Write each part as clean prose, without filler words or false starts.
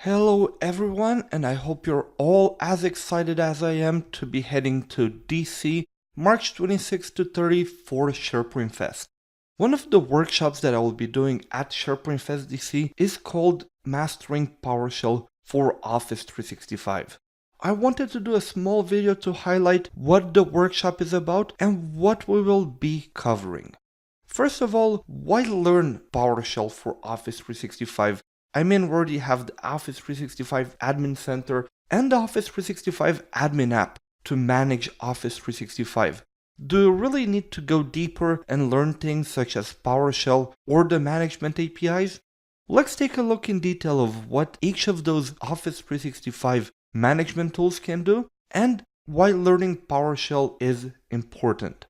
Hello everyone, and I hope you're all as excited as I am to be heading to DC March 26 to 30 for SharePoint Fest. One of the workshops that I will be doing at SharePoint Fest DC is called Mastering PowerShell for Office 365. I wanted to do a small video to highlight what the workshop is about and what we will be covering. First of all, why learn PowerShell for Office 365? We already have the Office 365 Admin Center and the Office 365 Admin app to manage Office 365. Do you really need to go deeper and learn things such as PowerShell or the management APIs? Let's take a look in detail of what each of those Office 365 management tools can do and why learning PowerShell is important.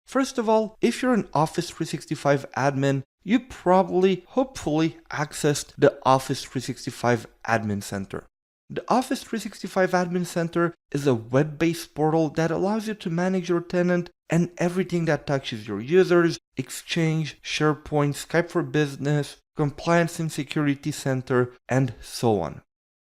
First of all, if you're an Office 365 admin, you probably, hopefully, accessed the Office 365 Admin Center. The Office 365 Admin Center is a web-based portal that allows you to manage your tenant and everything that touches your users, Exchange, SharePoint, Skype for Business, Compliance and Security Center, and so on.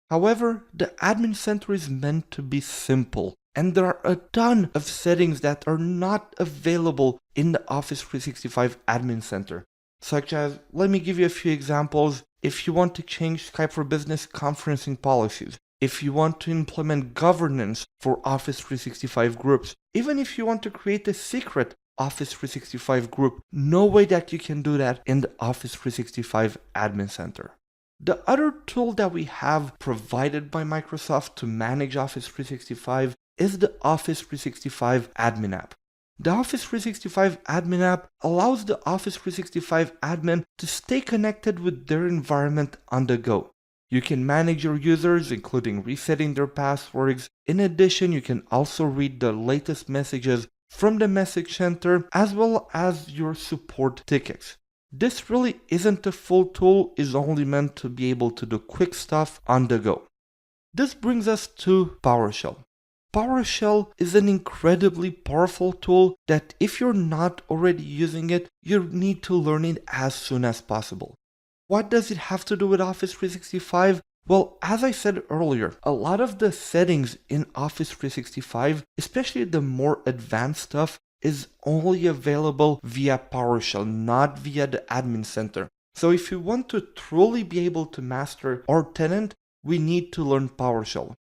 However, the Admin Center is meant to be simple, and there are a ton of settings that are not available in the Office 365 Admin Center. Such as, let me give you a few examples. If you want to change Skype for Business conferencing policies, if you want to implement governance for Office 365 groups, even if you want to create a secret Office 365 group, no way that you can do that in the Office 365 Admin Center. The other tool that we have provided by Microsoft to manage Office 365 is the Office 365 Admin app. The Office 365 Admin app allows the Office 365 admin to stay connected with their environment on the go. You can manage your users, including resetting their passwords. In addition, you can also read the latest messages from the message center as well as your support tickets. This really isn't a full tool, it's only meant to be able to do quick stuff on the go. This brings us to PowerShell. PowerShell is an incredibly powerful tool that if you're not already using it, you need to learn it as soon as possible. What does it have to do with Office 365? Well, as I said earlier, a lot of the settings in Office 365, especially the more advanced stuff, is only available via PowerShell, not via the Admin Center. So if you want to truly be able to master our tenant, we need to learn PowerShell.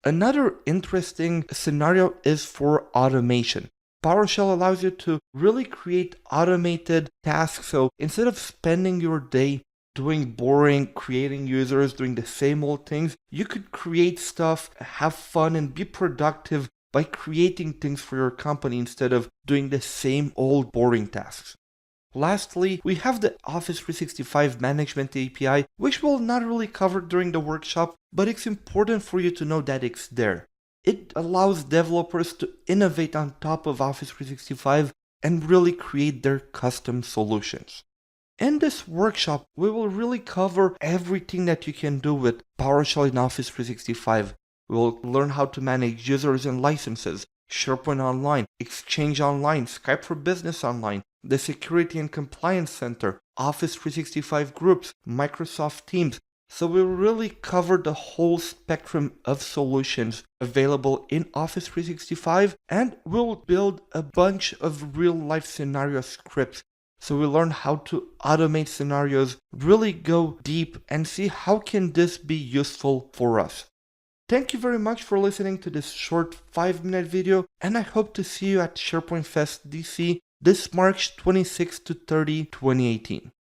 Another interesting scenario is for automation. PowerShell allows you to really create automated tasks. So instead of spending your day doing boring, creating users, doing the same old things, you could create stuff, have fun, and be productive by creating things for your company instead of doing the same old boring tasks. Lastly, we have the Office 365 Management API, which we'll not really cover during the workshop, but it's important for you to know that it's there. It allows developers to innovate on top of Office 365 and really create their custom solutions. In this workshop, we will really cover everything that you can do with PowerShell in Office 365. We'll learn how to manage users and licenses, SharePoint Online, Exchange Online, Skype for Business Online, the Security and Compliance Center, Office 365 Groups, Microsoft Teams. So we'll really cover the whole spectrum of solutions available in Office 365, and we'll build a bunch of real-life scenario scripts. So we'll learn how to automate scenarios, really go deep, and see how can this be useful for us. Thank you very much for listening to this short 5-minute video, and I hope to see you at SharePoint Fest DC this March 26 to 30, 2018.